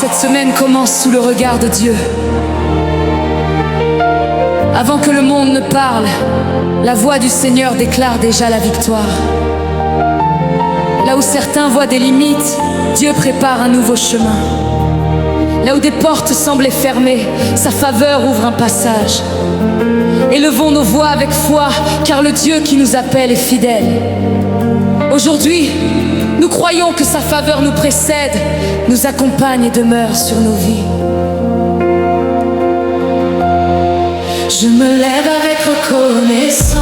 cette semaine commence sous le regard de Dieu. Avant que le monde ne parle, la voix du Seigneur déclare déjà la victoire. Là où certains voient des limites, Dieu prépare un nouveau chemin. Là où des portes semblaient fermées, sa faveur ouvre un passage. Élevons nos voix avec foi, car le Dieu qui nous appelle est fidèle. Aujourd'hui, nous croyons que sa faveur nous précède, nous accompagne et demeure sur nos vies. Je me lève avec reconnaissance.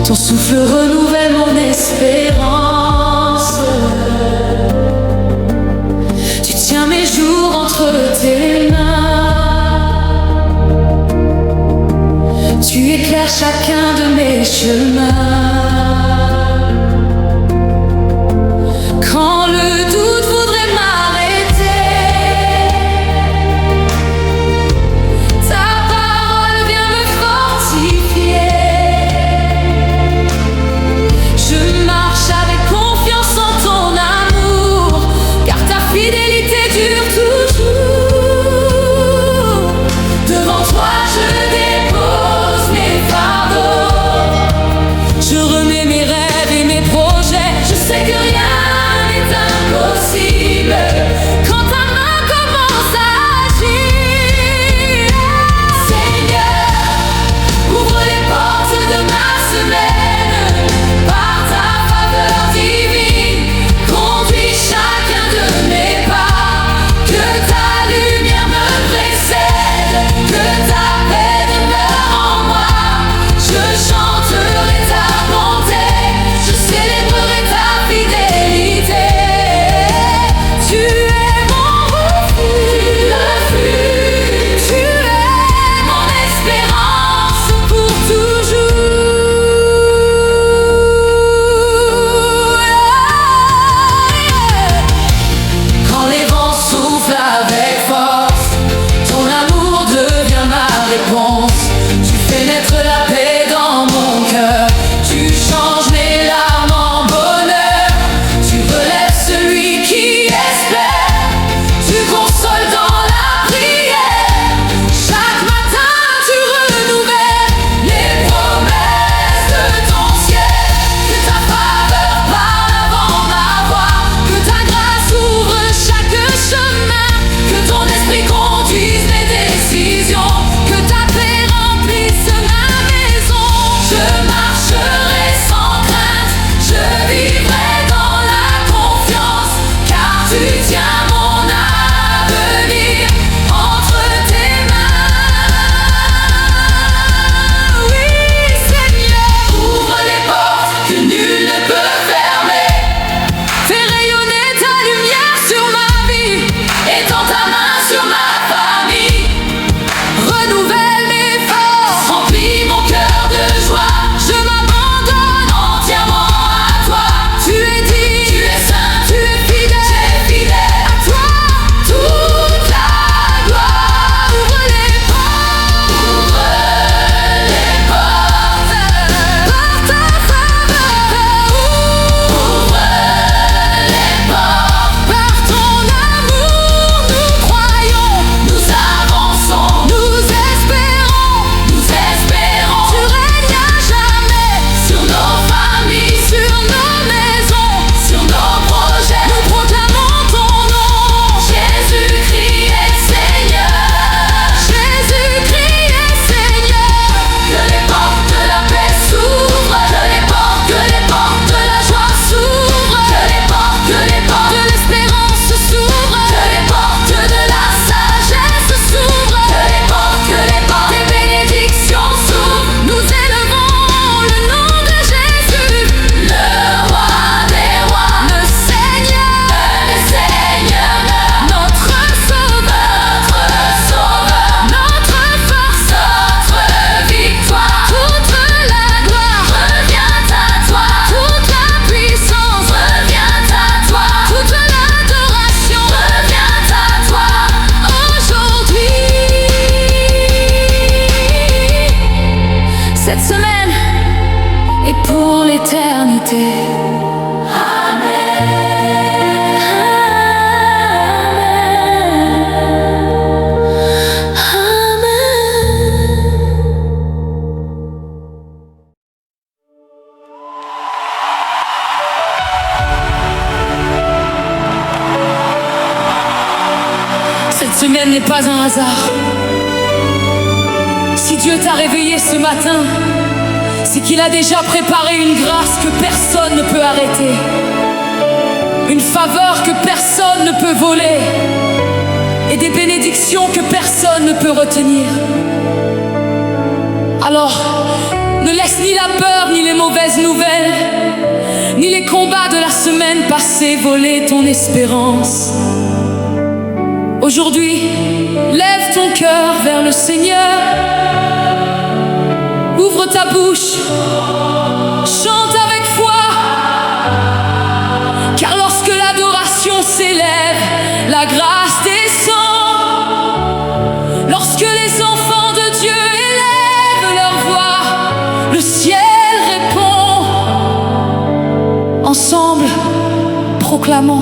Ton souffle renouvelle mon espérance. Tu tiens mes jours entre tes mains. Tu éclaires chacun de mes chemins. Quand le doute voudrait m'arrêter, ta parole vient me fortifier. Je marche avec confiance en ton amour, car ta fidélité dure toujours. Devant toi je dépose mes fardeaux. Je remets mes rêves et mes projets. Je sais que rien n'est impossible quand ta main commence à agir. Seigneur, ouvre les portes de ma semaine par ta faveur divine. Conduis chacun de mes pas, que ta lumière me précède, que ta paix demeure en moi. Je chanterai ta bonté, je célébrerai ta fidélité. Tu es mon refuge, tu es mon espérance pour toujours. Quand les vents soufflent avec force, ton amour devient ma réponse. Tu fais naître la paix dans mon cœur. Tu changes mes larmes en bonheur. Tu relèves celui qui espère. Tu consoles dans la prière. Chaque matin tu renouvelles les promesses de ton ciel. Que ta faveur parle avant ma voix, que ta grâce ouvre chaque chemin, que ton esprit conduise mes décisions, que ta paix remplisse ma maison. Je marcherai sans crainte, je vivrai dans la confiance, car tu tiens mon avenir entre tes mains. Oui, Seigneur, ouvre les portes que nul ne peut fermer. Fais rayonner ta lumière sur ma vie, étends ta main sur ma famille. Renouvelle mes forces, remplis mon cœur de joie. Je m'abandonne entièrement à toi. Tu es digne, tu es saint, tu es fidèle. À toi toute la gloire. Ouvre les portes, par ta faveur. Ouvre les portes, par ton amour nous croyons. Nous avançons, nous espérons. Tu règnes à jamais sur nos familles, sur nos maisons, sur nos projets. Nous proclamons ton nom. Jésus-Christ est Seigneur. Jésus-Christ est Seigneur. Que les portes de la paix s'ouvrent. Que les portes de la joie s'ouvrent. Que les portes de l'espérance s'ouvrent. Que les portes de la sagesse s'ouvrent. Que les portes des bénédictions s'ouvrent. Nous élevons le nom de Jésus, le roi des rois, le Seigneur, notre sauveur, notre force, notre victoire. Toute la gloire revient à toi. Toute la puissance revient à toi. Toute l'adoration revient à toi aujourd'hui. Cette semaine est pour l'éternité. Amen. n'est pas un hasard. Si Dieu t'a réveillé ce matin, c'est qu'il a déjà préparé une grâce que personne ne peut arrêter, une faveur que personne ne peut voler, et des bénédictions que personne ne peut retenir. Alors, ne laisse ni la peur, ni les mauvaises nouvelles, ni les combats de la semaine passée voler ton espérance. Aujourd'hui, lève ton cœur vers le Seigneur. Ouvre ta bouche, chante avec foi, car lorsque l'adoration s'élève, la grâce descend. Lorsque les enfants de Dieu élèvent leur voix, le ciel répond. Ensemble, proclamons.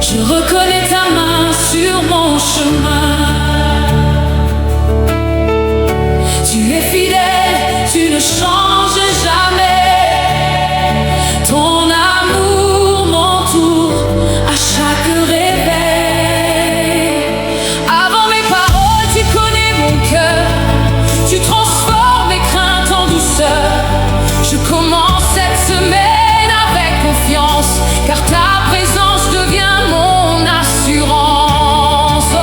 Je reconnais ta main sur mon chemin. Tu es fidèle, tu ne changes jamais. Ton amour m'entoure à chaque réveil. Avant mes paroles, tu connais mon cœur. Tu transformes mes craintes en douceur. Je commence cette semaine avec confiance, car ta présence devient mon assurance. Oh,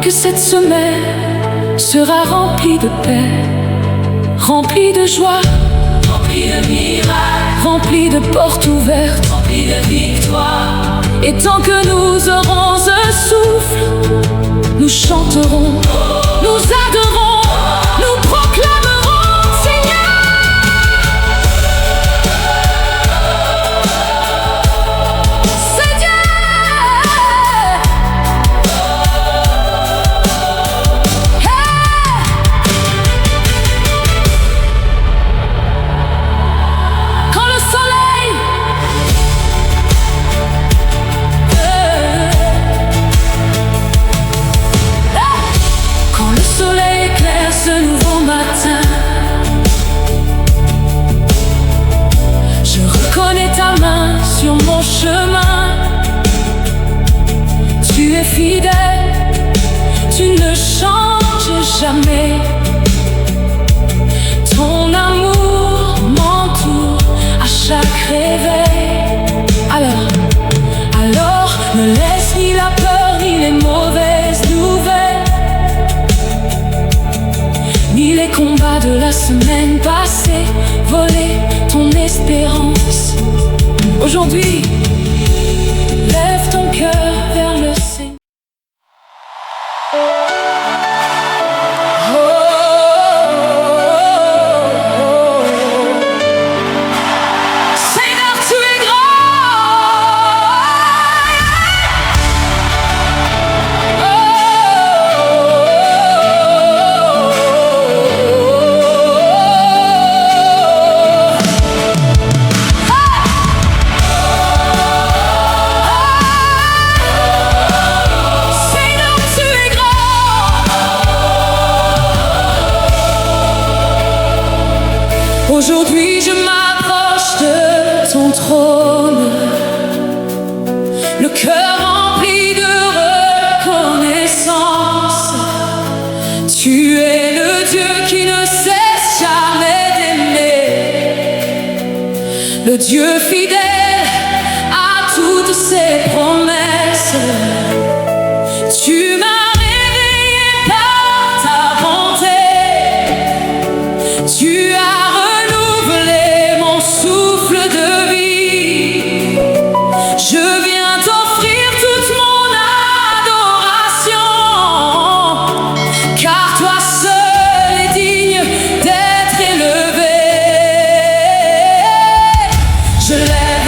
que cette semaine sera remplie de paix, remplie de joie, remplie de miracles, remplie de portes ouvertes, remplie de victoires. Et tant que nous aurons un souffle, nous chanterons, nous adorons, nous proclamerons Seigneur. Sur mon chemin, tu es fidèle, tu ne changes jamais. Ton amour m'entoure à chaque réveil. Alors, ne laisse ni la peur, ni les mauvaises nouvelles, ni les combats de la semaine passée voler ton espérance. Aujourd'hui, lève ton cœur vers le Seigneur. Seigneur, tu es Aujourd'hui je m'approche de ton trône, le cœur rempli de reconnaissance. Tu es le Dieu qui ne cesse jamais d'aimer, le Dieu fidèle à toutes ses promesses. Tu m'as réveillé par ta bonté, tu as je lève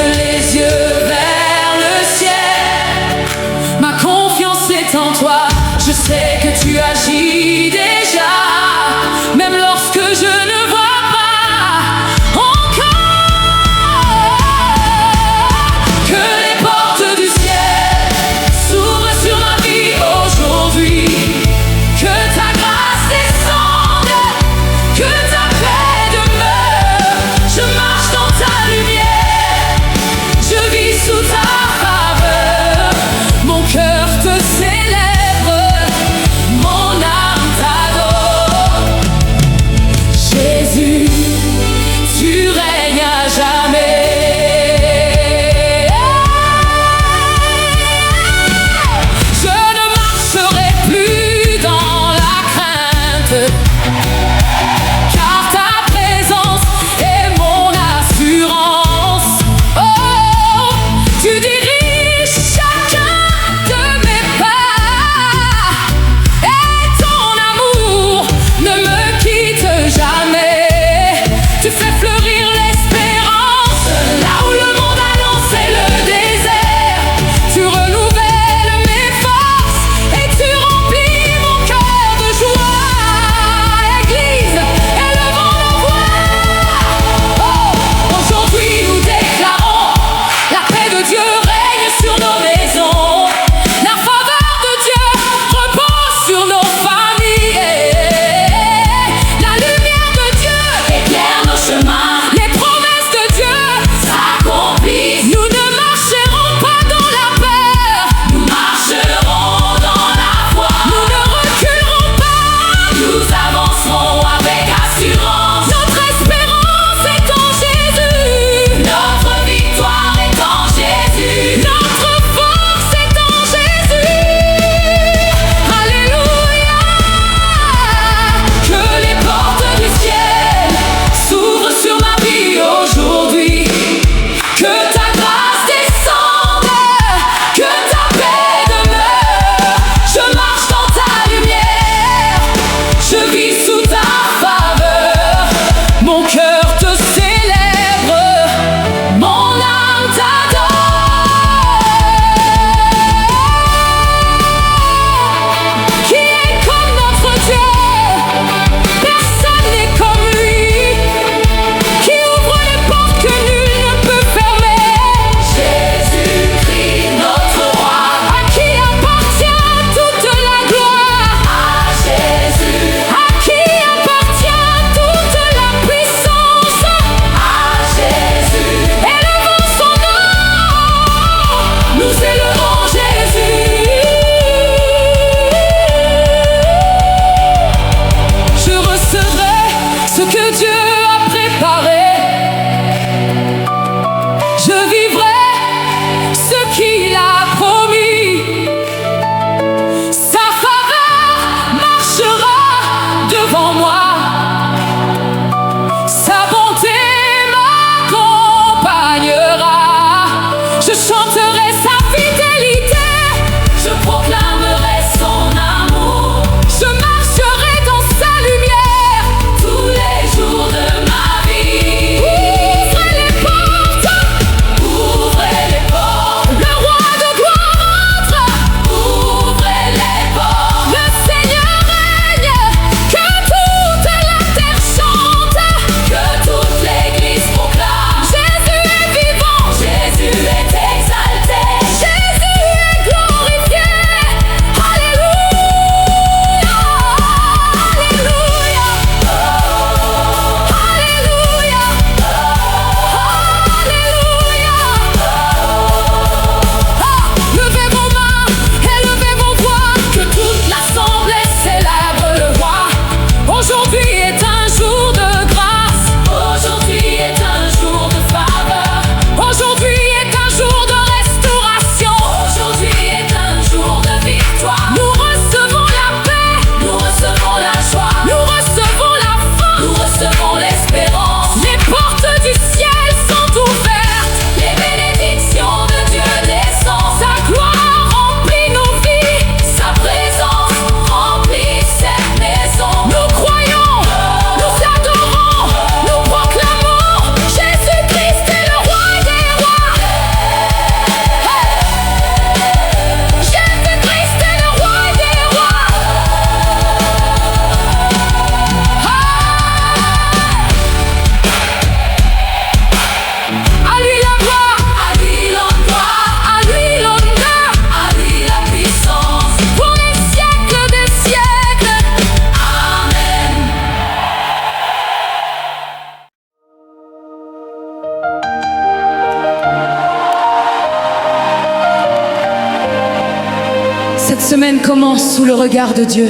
Cette semaine commence sous le regard de Dieu.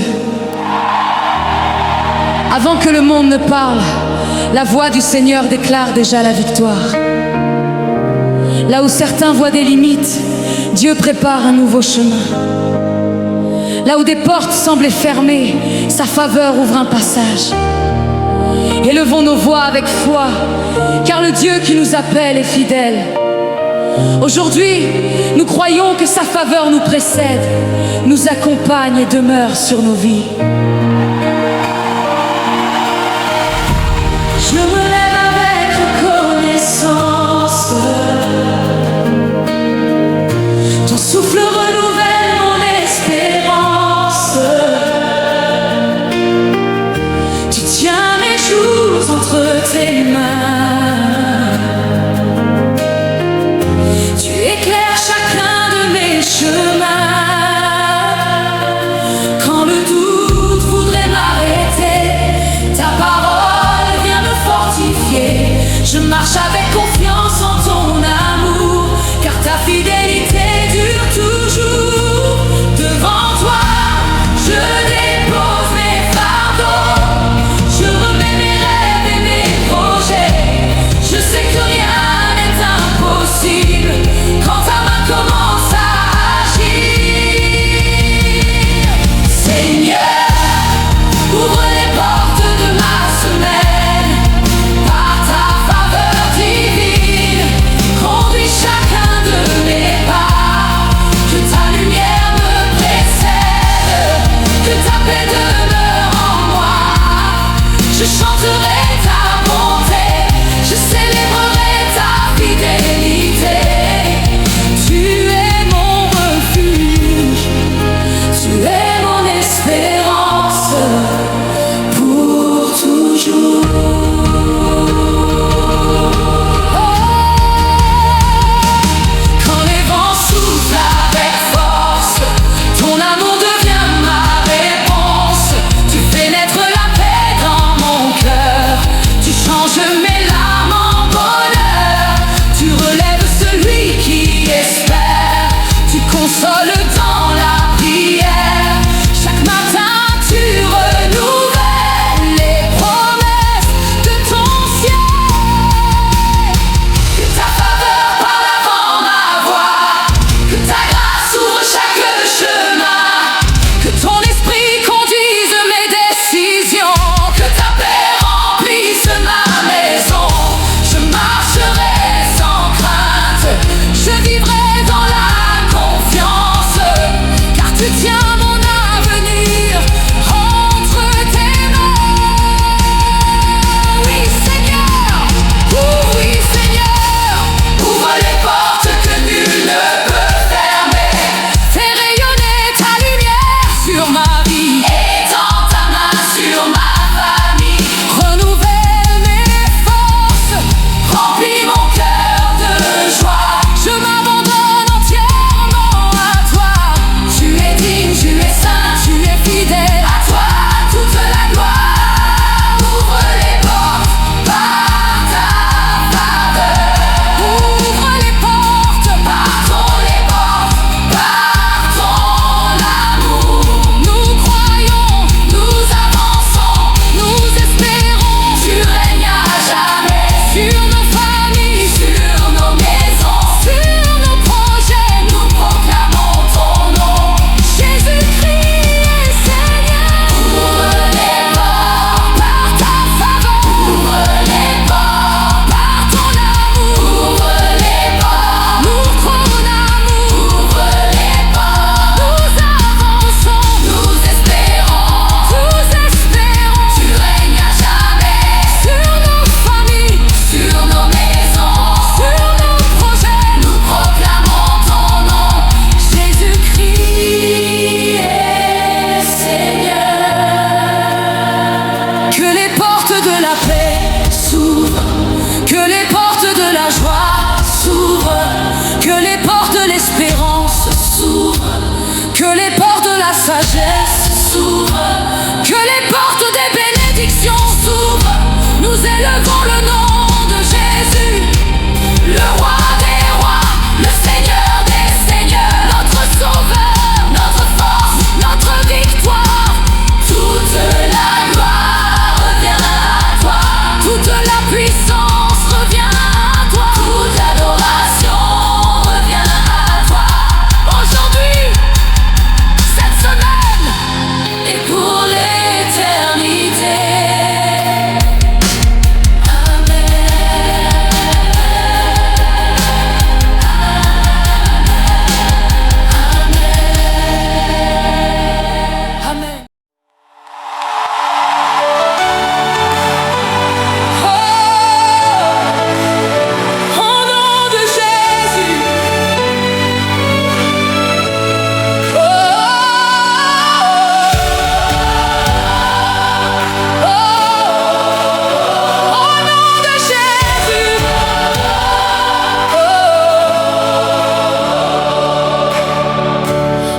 Avant que le monde ne parle, la voix du Seigneur déclare déjà la victoire. Là où certains voient des limites, Dieu prépare un nouveau chemin. Là où des portes semblaient fermées, sa faveur ouvre un passage. Élevons nos voix avec foi, car le Dieu qui nous appelle est fidèle. Aujourd'hui, nous croyons que sa faveur nous précède, nous accompagne et demeure sur nos vies. Je me lève avec reconnaissance. Ton souffle renouvelle mon espérance. Tu tiens mes jours entre tes mains. Tu éclaires chacun de mes chemins. Quand le doute voudrait m'arrêter, ta parole vient me fortifier. Je marche avec confiance en ton amour, car ta fidélité dure toujours. Devant toi, je dépose mes fardeaux. Je remets mes rêves et mes projets. Je sais que rien n'est impossible quand ta main commence à agir. Seigneur, ouvre les portes de ma semaine. Par ta faveur divine,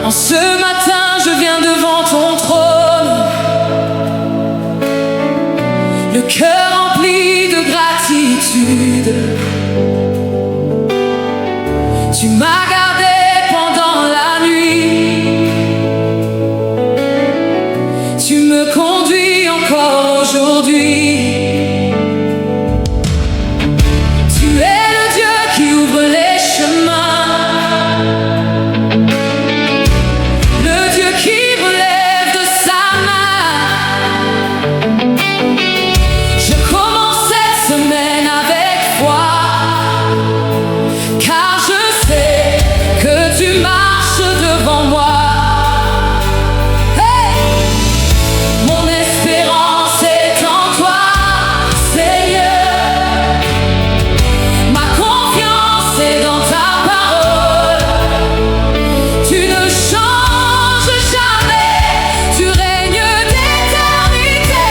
En ce matin, je viens devant ton trône, le cœur rempli de gratitude. Tu m'as gardé pendant la nuit, tu me conduis encore aujourd'hui. Tu es le Dieu qui ouvre les chemins, le Dieu qui relève de sa main. Je commence cette semaine avec foi, car je sais que tu marches devant moi. Hey! Mon espérance est en toi, Seigneur. Ma confiance est dans ta parole. Tu ne changes jamais, tu règnes d'éternité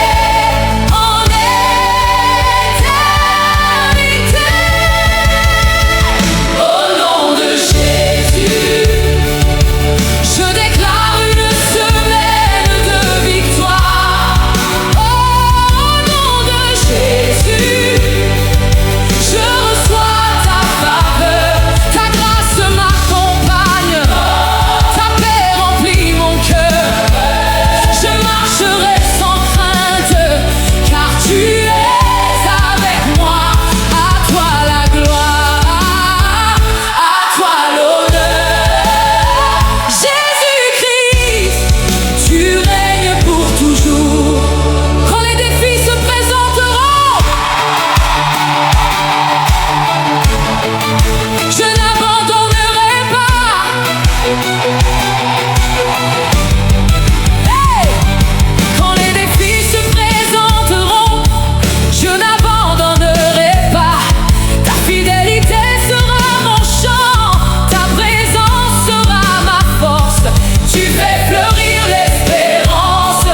en éternité. Au nom de Jésus, je déclare une semaine de victoire. Au nom de Jésus, je reçois ta faveur, ta grâce m'accompagne, ta paix remplit mon cœur. Je marcherai sans crainte, car tu es avec moi. À toi la gloire, à toi l'honneur. Jésus-Christ, tu règnes pour toujours. Quand les défis se présenteront, je n'abandonnerai pas. Hey! Quand les défis se présenteront, je n'abandonnerai pas. Ta fidélité sera mon chant, ta présence sera ma force. Tu fais fleurir l'espérance,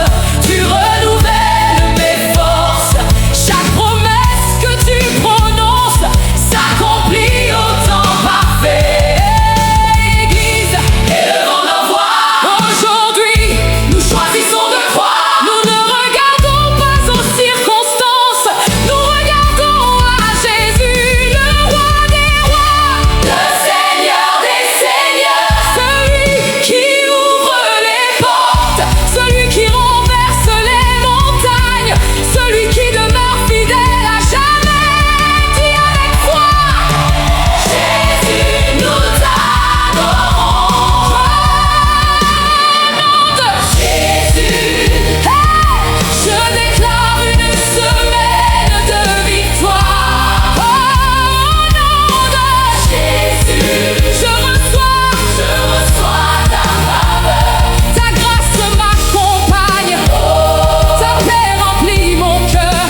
tu renouvelles mes forces. Chaque promesse que tu prononces s'accomplit au temps parfait. Église, élevons nos voix. Aujourd'hui, nous choisissons de croire. Nous ne regardons pas aux circonstances, nous regardons à Jésus, le roi des rois, le Seigneur des seigneurs, celui qui ouvre les portes, celui qui renverse les montagnes, celui qui demeure fidèle à jamais. Dis avec foi: Jésus, nous t'adorons. Au nom de Jésus, hey! Je déclare une semaine de victoire. Au nom de Jésus, je reçois ta faveur, ta grâce m'accompagne, ta paix remplit mon cœur.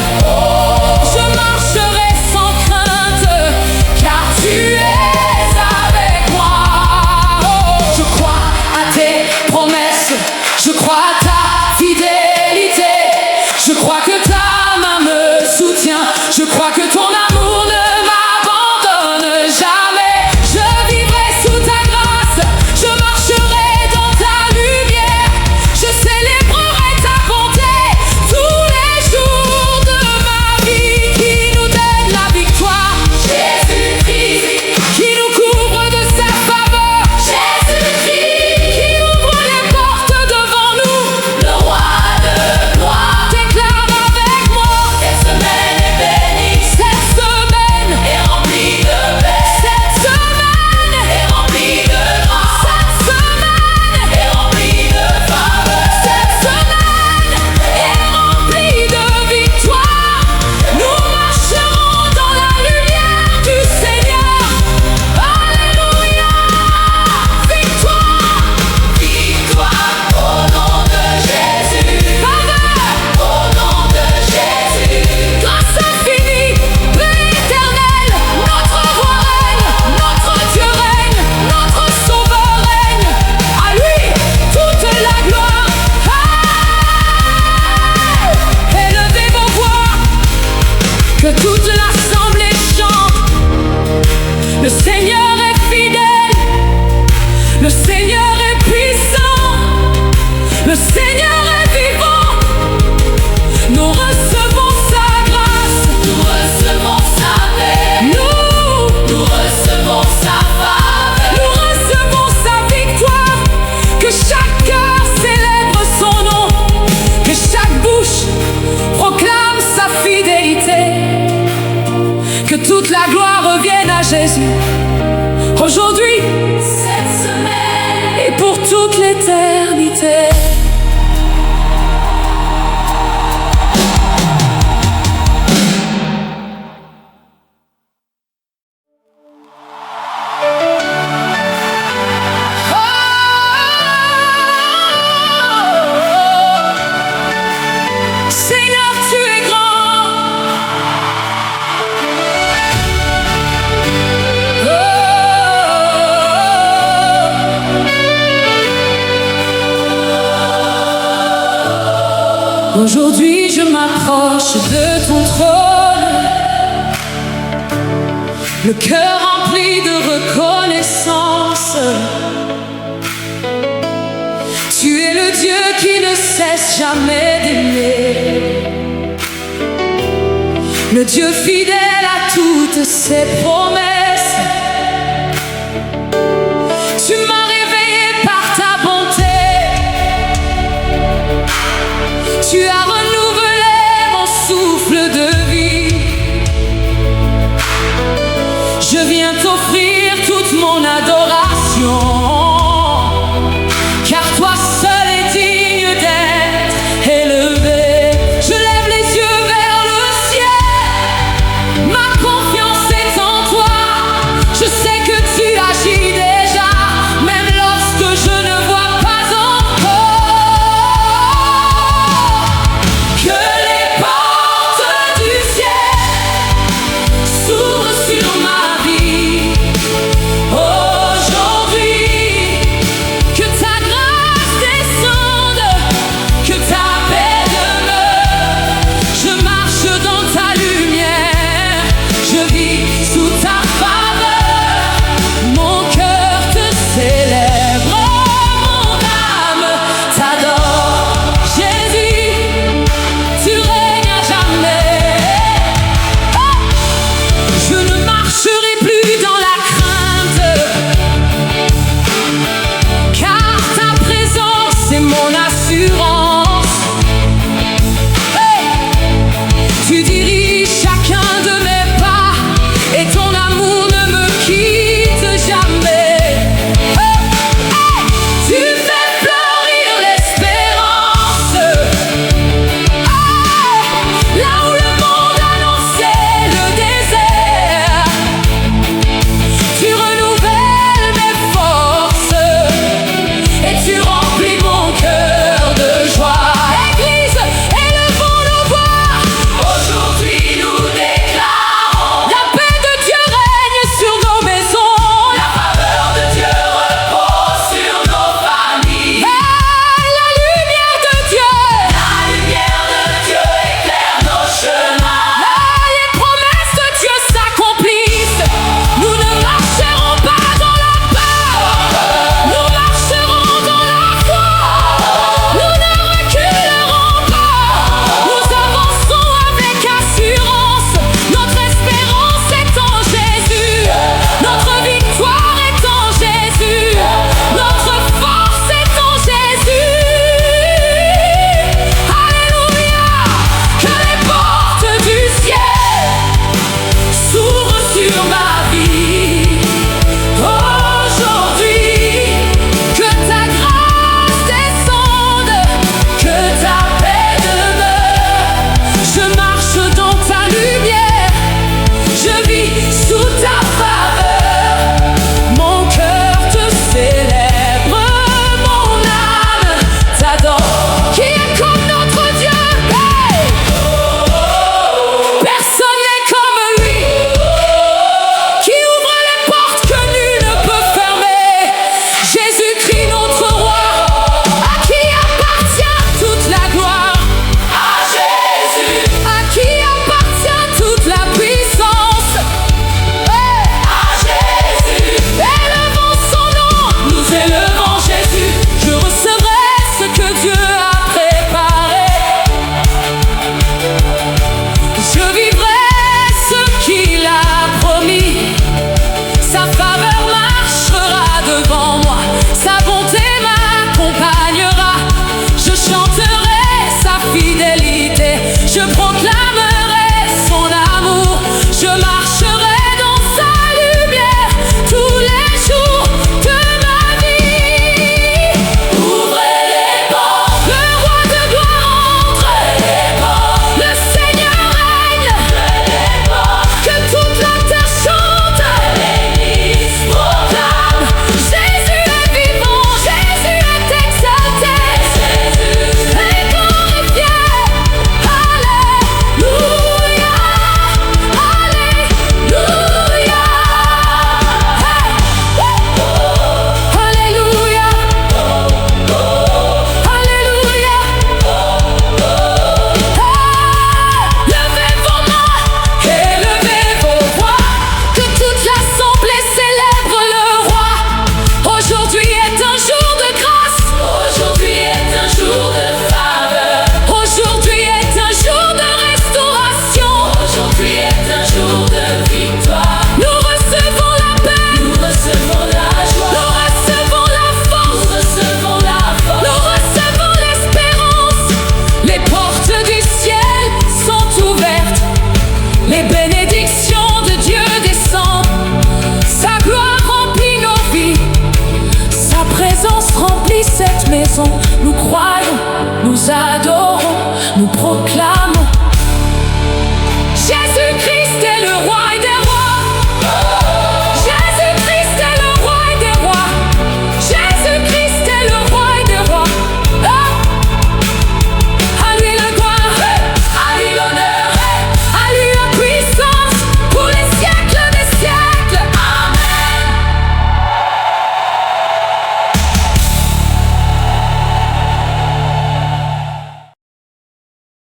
Je marcherai sans crainte, car tu es avec moi. Je crois à tes promesses, je crois à ta fidélité, je crois que ta main me soutient, je crois que ton amour ne m'abandonne jamais. Je vivrai sous ta grâce, je marcherai dans ta lumière, je célébrerai ta bonté tous les jours de ma vie. Qui nous donne la victoire? Jésus-Christ. Qui nous couvre de sa faveur? Jésus-Christ. Qui ouvre les portes devant nous? Le roi de gloire. Déclare avec moi: cette semaine est bénie, cette semaine est remplie de paix, cette semaine est remplie de grâce, cette semaine est remplie de faveur, cette semaine est remplie de victoire. Nous marcherons dans la lumière du Seigneur. Alléluia. Victoire, victoire au nom de Jésus. Faveur au nom de Jésus. Grâce infinie, paix éternelle, notre roi règne, notre Dieu règne, notre sauveur règne. À lui toute la gloire. Hey! Élevez vos voix, que toute l'assemblée chante. Le Seigneur est fidèle, le Seigneur est puissant. Aujourd'hui je m'approche de ton trône, le cœur rempli de reconnaissance. Tu es le Dieu qui ne cesse jamais d'aimer, le Dieu fidèle à toutes ses promesses. Tu m'as réveillé par ta bonté, tu as renouvelé mon souffle de vie. Je viens t'offrir toute mon adoration, car toi seul est digne d'être élevé. Je lève les yeux vers le ciel, ma confiance est en toi. maison. Nous croyons, nous adorons.